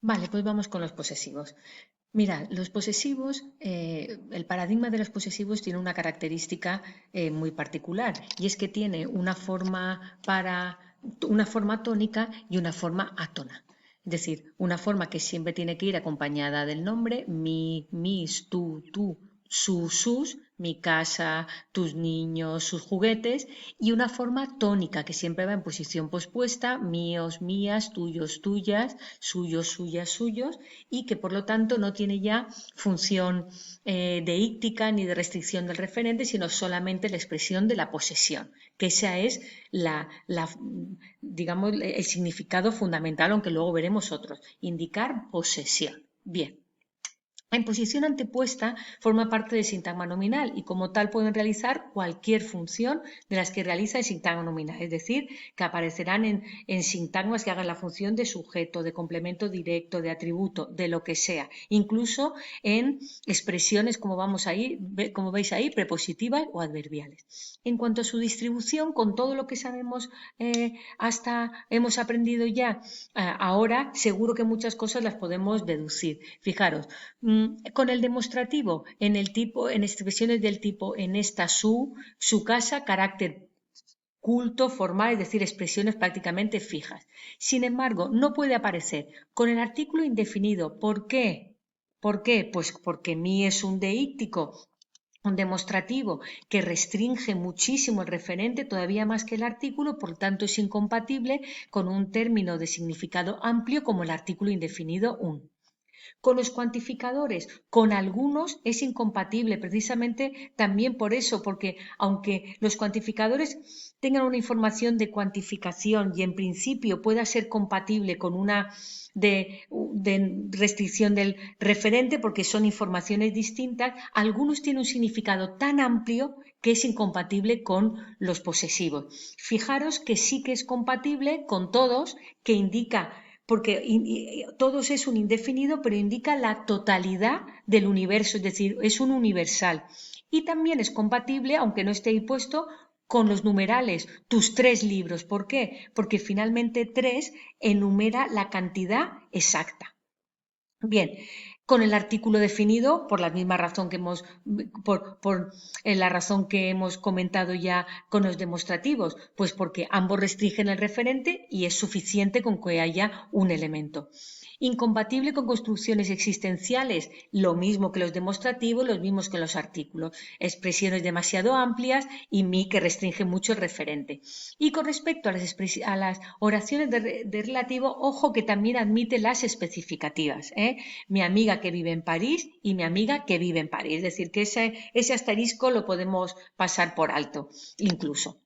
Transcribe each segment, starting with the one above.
Vale, pues vamos con los posesivos. Mira, los posesivos, el paradigma de los posesivos tiene una característica muy particular y es que tiene una forma tónica y una forma átona. Es decir, una forma que siempre tiene que ir acompañada del nombre, mi, mis, tú, sus, mi casa, tus niños, sus juguetes, y una forma tónica que siempre va en posición pospuesta, míos, mías, tuyos, tuyas, suyos, suyas, suyos, y que por lo tanto no tiene ya función deíctica ni de restricción del referente, sino solamente la expresión de la posesión, que esa es digamos, el significado fundamental, aunque luego veremos otros, indicar posesión. Bien. En posición antepuesta forma parte del sintagma nominal y como tal pueden realizar cualquier función de las que realiza el sintagma nominal, es decir, que aparecerán en sintagmas que hagan la función de sujeto, de complemento directo, de atributo, de lo que sea, incluso en expresiones como veis ahí, prepositivas o adverbiales. En cuanto a su distribución, con todo lo que sabemos hasta hemos aprendido ya, ahora seguro que muchas cosas las podemos deducir. Fijaros, con el demostrativo, en expresiones del tipo en esta su casa, carácter culto, formal, es decir, expresiones prácticamente fijas. Sin embargo, no puede aparecer con el artículo indefinido. ¿Por qué? ¿Por qué? Pues porque mi es un deíctico, un demostrativo que restringe muchísimo el referente, todavía más que el artículo, por tanto es incompatible con un término de significado amplio como el artículo indefinido un. Con los cuantificadores, con algunos es incompatible, precisamente también por eso, porque aunque los cuantificadores tengan una información de cuantificación y en principio pueda ser compatible con una de restricción del referente, porque son informaciones distintas, algunos tienen un significado tan amplio que es incompatible con los posesivos. Fijaros que sí que es compatible con todos, que indica porque todos es un indefinido, pero indica la totalidad del universo, es decir, es un universal. Y también es compatible, aunque no esté ahí puesto, con los numerales, tus 3 libros. ¿Por qué? Porque finalmente 3 enumera la cantidad exacta. Bien, con el artículo definido, por la misma razón que la razón que hemos comentado ya con los demostrativos, pues porque ambos restringen el referente y es suficiente con que haya un elemento. Incompatible con construcciones existenciales, lo mismo que los demostrativos, los mismos que los artículos, expresiones demasiado amplias y mi que restringe mucho el referente. Y con respecto a las oraciones de relativo, ojo que también admite las especificativas, ¿eh? Mi amiga que vive en París y mi amiga que vive en París. Es decir, que ese asterisco lo podemos pasar por alto, incluso.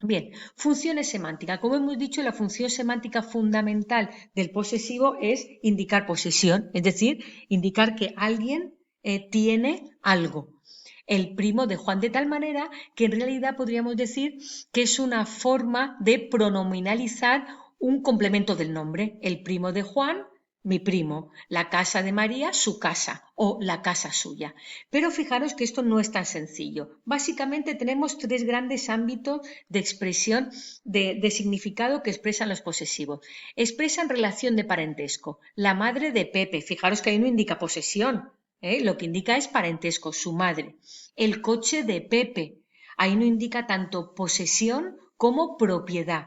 Bien, funciones semánticas. Como hemos dicho, la función semántica fundamental del posesivo es indicar posesión, es decir, indicar que alguien tiene algo. El primo de Juan, de tal manera que en realidad podríamos decir que es una forma de pronominalizar un complemento del nombre. El primo de Juan, mi primo, la casa de María, su casa o la casa suya. Pero fijaros que esto no es tan sencillo. Básicamente tenemos 3 grandes ámbitos de expresión de significado que expresan los posesivos. Expresan relación de parentesco. La madre de Pepe, fijaros que ahí no indica posesión, lo que indica es parentesco, su madre. El coche de Pepe, ahí no indica tanto posesión como propiedad.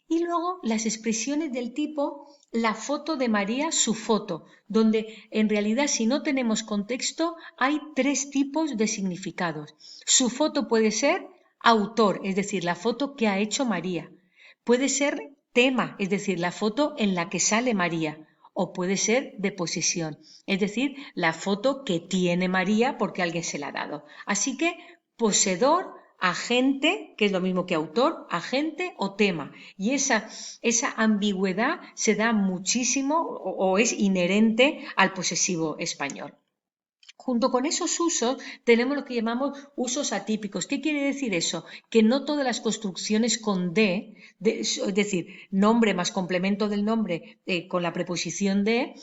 Y luego las expresiones del tipo la foto de María, su foto, donde en realidad si no tenemos contexto hay 3 tipos de significados. Su foto puede ser autor, es decir, la foto que ha hecho María. Puede ser tema, es decir, la foto en la que sale María. O puede ser de posesión, es decir, la foto que tiene María porque alguien se la ha dado. Así que poseedor, agente, que es lo mismo que autor, agente o tema. Y esa ambigüedad se da muchísimo o es inherente al posesivo español. Junto con esos usos tenemos lo que llamamos usos atípicos. ¿Qué quiere decir eso? Que no todas las construcciones con es decir, nombre más complemento del nombre con la preposición de,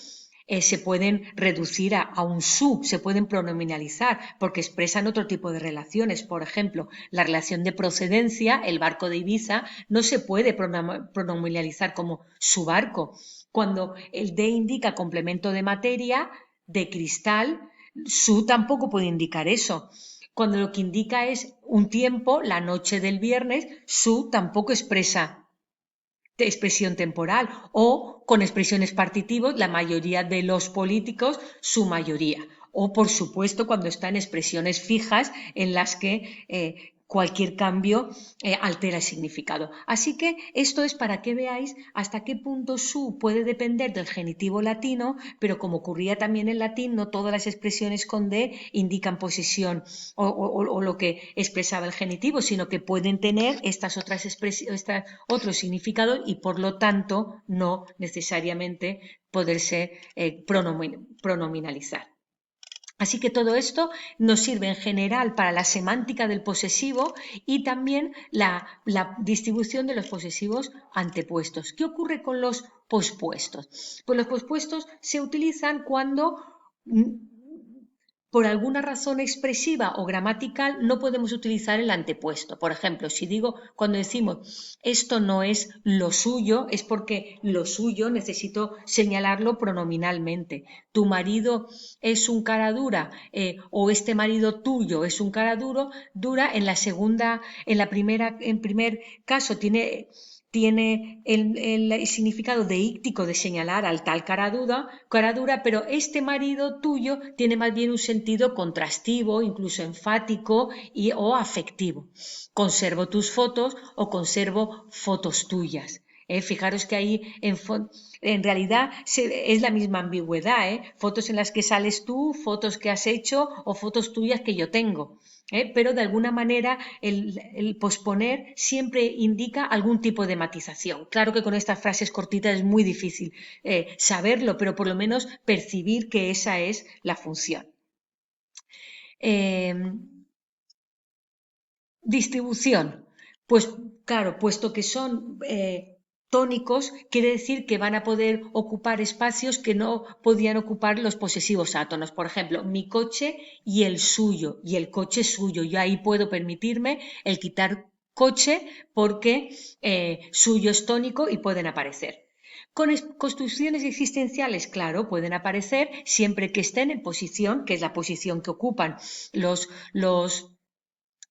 se pueden reducir a un su, se pueden pronominalizar porque expresan otro tipo de relaciones. Por ejemplo, la relación de procedencia, el barco de Ibiza, no se puede pronominalizar como su barco, Cuando el de indica complemento de materia, de cristal, su tampoco puede indicar eso. Cuando lo que indica es un tiempo, la noche del viernes, su tampoco expresa de expresión temporal, o con expresiones partitivos, la mayoría de los políticos, su mayoría, o por supuesto cuando está en expresiones fijas en las que cualquier cambio altera el significado. Así que esto es para que veáis hasta qué punto su puede depender del genitivo latino, pero como ocurría también en latín, no todas las expresiones con de indican posesión o lo que expresaba el genitivo, sino que pueden tener estas otras expresiones, otros significados y por lo tanto no necesariamente poderse pronominalizar. Así que todo esto nos sirve en general para la semántica del posesivo y también la distribución de los posesivos antepuestos. ¿Qué ocurre con los pospuestos? Pues los pospuestos se utilizan cuando por alguna razón expresiva o gramatical no podemos utilizar el antepuesto. Por ejemplo, si digo, cuando decimos esto no es lo suyo, es porque lo suyo necesito señalarlo pronominalmente. Tu marido es un cara dura o este marido tuyo es un cara dura, en primer caso tiene el significado deíctico de señalar al tal cara dura, pero este marido tuyo tiene más bien un sentido contrastivo, incluso enfático o afectivo. Conservo tus fotos o conservo fotos tuyas. Fijaros que ahí en realidad es la misma ambigüedad, fotos en las que sales tú, fotos que has hecho o fotos tuyas que yo tengo. Pero de alguna manera el posponer siempre indica algún tipo de matización. Claro que con estas frases cortitas es muy difícil saberlo, pero por lo menos percibir que esa es la función. Distribución. Pues claro, puesto que son tónicos, quiere decir que van a poder ocupar espacios que no podían ocupar los posesivos átonos. Por ejemplo, mi coche y el suyo, y el coche suyo. Yo ahí puedo permitirme el quitar coche porque suyo es tónico y pueden aparecer. Con construcciones existenciales, claro, pueden aparecer siempre que estén en posición, que es la posición que ocupan los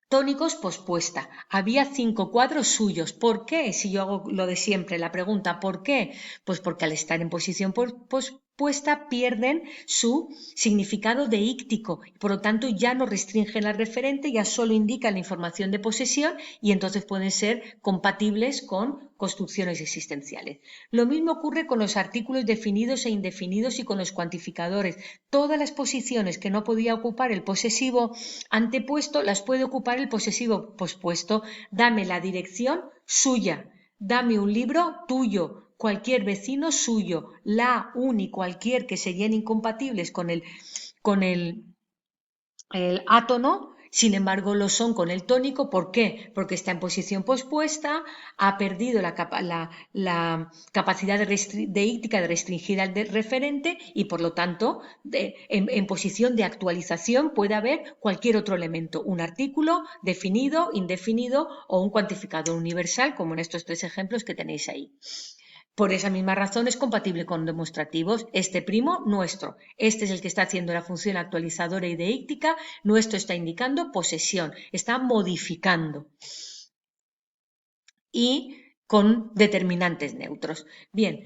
tónicos pospuesta. Había 5 cuadros suyos. ¿Por qué? Si yo hago lo de siempre, la pregunta ¿por qué? Pues porque al estar en posición pospuesta pierden su significado deíctico. Por lo tanto, ya no restringen al referente, ya solo indican la información de posesión y entonces pueden ser compatibles con construcciones existenciales. Lo mismo ocurre con los artículos definidos e indefinidos y con los cuantificadores. Todas las posiciones que no podía ocupar el posesivo antepuesto las puede ocupar el posesivo pospuesto. Dame la dirección suya, dame un libro tuyo, cualquier vecino suyo, la, un y cualquier que serían incompatibles con el átono, sin embargo lo son con el tónico. ¿Por qué? Porque está en posición pospuesta, ha perdido la capacidad deíctica de restringir al referente y por lo tanto en posición de actualización puede haber cualquier otro elemento, un artículo definido, indefinido o un cuantificador universal, como en estos 3 ejemplos que tenéis ahí. Por esa misma razón es compatible con demostrativos. Este primo, nuestro. Este es el que está haciendo la función actualizadora y deíctica. Nuestro está indicando posesión. Está modificando. Y con determinantes neutros. Bien,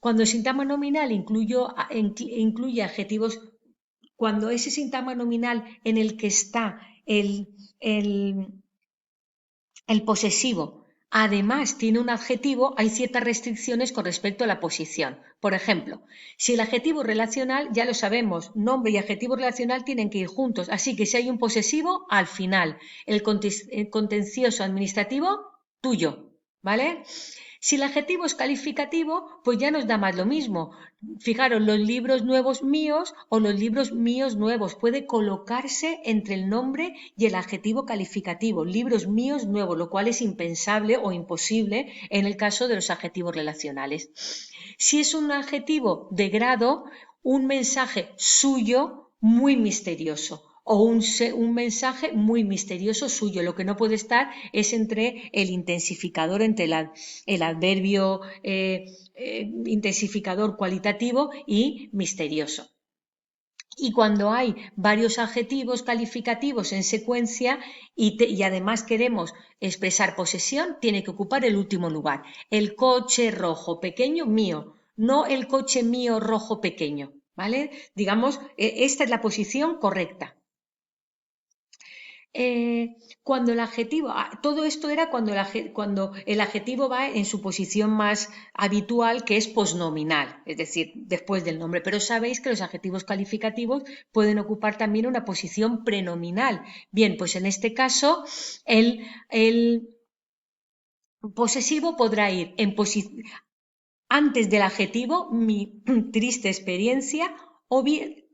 cuando el sintagma nominal incluye adjetivos, cuando ese sintagma nominal en el que está el posesivo además tiene un adjetivo, hay ciertas restricciones con respecto a la posición. Por ejemplo, si el adjetivo relacional, ya lo sabemos, nombre y adjetivo relacional tienen que ir juntos, así que si hay un posesivo, al final, el contencioso administrativo, tuyo, ¿vale? Si el adjetivo es calificativo, pues ya nos da más lo mismo. Fijaros, los libros nuevos míos o los libros míos nuevos. Puede colocarse entre el nombre y el adjetivo calificativo. Libros míos nuevos, lo cual es impensable o imposible en el caso de los adjetivos relacionales. Si es un adjetivo de grado, un mensaje suyo muy misterioso. o un mensaje muy misterioso suyo. Lo que no puede estar es entre el intensificador, entre el adverbio intensificador cualitativo y misterioso. Y cuando hay varios adjetivos calificativos en secuencia y además queremos expresar posesión, tiene que ocupar el último lugar. El coche rojo pequeño mío, no el coche mío rojo pequeño, ¿vale? Digamos, esta es la posición correcta. Cuando el adjetivo, todo esto era cuando el adjetivo va en su posición más habitual, que es posnominal, es decir, después del nombre. Pero sabéis que los adjetivos calificativos pueden ocupar también una posición prenominal. Bien, pues en este caso el posesivo podrá ir antes del adjetivo, mi triste experiencia, o bien...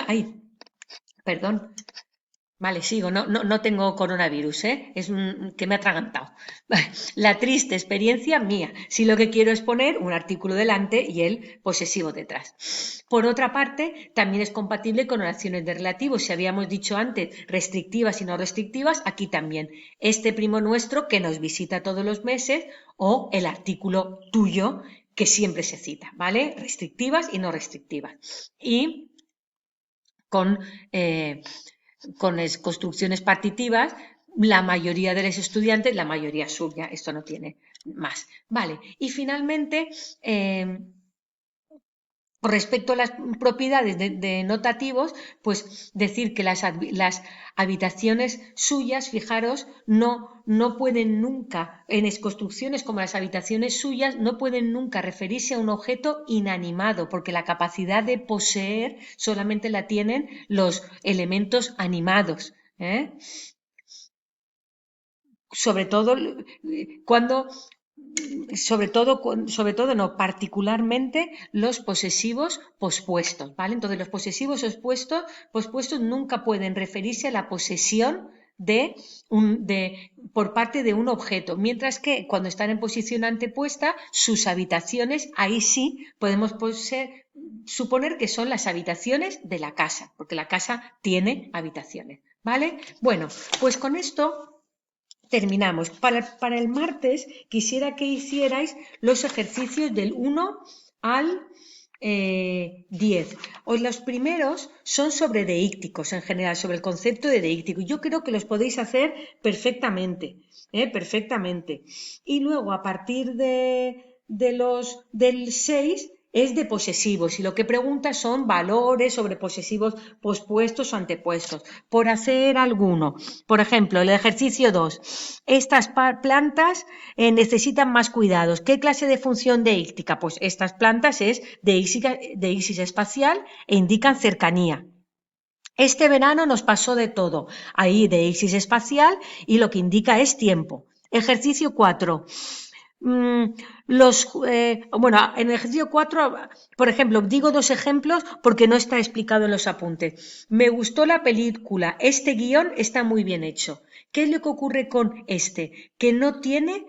Ay, perdón. Vale, sigo, no tengo coronavirus, ¿eh? Es que me ha atragantado. La triste experiencia mía. Si lo que quiero es poner un artículo delante y el posesivo detrás. Por otra parte, también es compatible con oraciones de relativo. Si habíamos dicho antes restrictivas y no restrictivas, aquí también. Este primo nuestro que nos visita todos los meses o el artículo tuyo que siempre se cita, ¿vale? Restrictivas y no restrictivas. Y con construcciones partitivas, la mayoría de los estudiantes, la mayoría suya, esto no tiene más. Vale, y finalmente, respecto a las propiedades de notativos, pues decir que las habitaciones suyas, fijaros, no pueden nunca, en construcciones como las habitaciones suyas, no pueden nunca referirse a un objeto inanimado, porque la capacidad de poseer solamente la tienen los elementos animados. Sobre todo cuando no, particularmente los posesivos pospuestos, ¿vale? Entonces los posesivos pospuestos nunca pueden referirse a la posesión por parte de un objeto, mientras que cuando están en posición antepuesta, sus habitaciones, ahí sí podemos suponer que son las habitaciones de la casa, porque la casa tiene habitaciones, ¿vale? Bueno, pues con esto terminamos. Para el martes quisiera que hicierais los ejercicios del 1 al 10. Los primeros son sobre deícticos en general, sobre el concepto de deíctico. Yo creo que los podéis hacer perfectamente, perfectamente. Y luego a partir del 6 es de posesivos y lo que pregunta son valores sobre posesivos pospuestos o antepuestos. Por hacer alguno, por ejemplo, el ejercicio 2. Estas plantas necesitan más cuidados. ¿Qué clase de función deíctica? Pues estas plantas es deíxis espacial e indican cercanía. Este verano nos pasó de todo. Ahí deíxis espacial y lo que indica es tiempo. Ejercicio 4. En el ejercicio 4, por ejemplo, digo 2 ejemplos porque no está explicado en los apuntes. Me gustó la película, este guión está muy bien hecho. ¿Qué es lo que ocurre con este? Que no tiene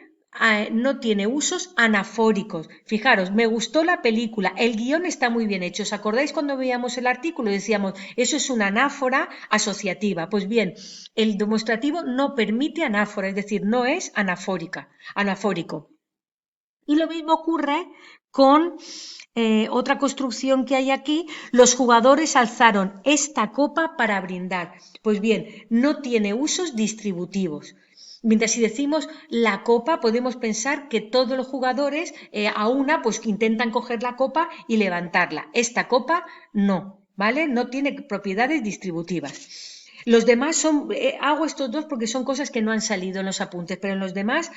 usos anafóricos. Fijaros, me gustó la película, el guión está muy bien hecho. ¿Os acordáis cuando veíamos el artículo? Decíamos, eso es una anáfora asociativa. Pues bien, el demostrativo no permite anáfora, es decir, no es anafórico. Y lo mismo ocurre con otra construcción que hay aquí. Los jugadores alzaron esta copa para brindar. Pues bien, no tiene usos distributivos. Mientras si decimos la copa, podemos pensar que todos los jugadores a una pues intentan coger la copa y levantarla. Esta copa no, ¿vale? No tiene propiedades distributivas. Los demás hago estos dos porque son cosas que no han salido en los apuntes, pero en los demás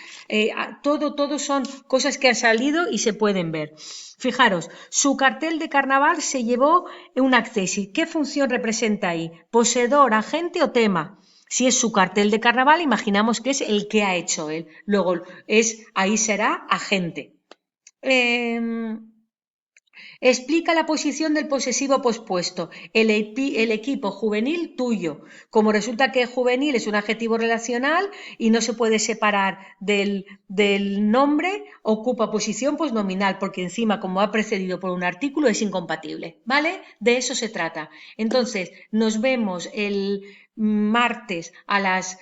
todo son cosas que han salido y se pueden ver. Fijaros, su cartel de carnaval se llevó un accesis. ¿Qué función representa ahí? ¿Poseedor, agente o tema? Si es su cartel de carnaval, imaginamos que es el que ha hecho él. Luego ahí será agente. Explica la posición del posesivo pospuesto, el equipo juvenil tuyo. Como resulta que juvenil es un adjetivo relacional y no se puede separar del nombre, ocupa posición pues nominal, porque encima, como ha precedido por un artículo, es incompatible, ¿vale? De eso se trata. Entonces, nos vemos el martes a las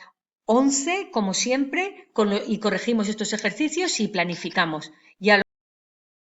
11, como siempre, y corregimos estos ejercicios y planificamos. Ya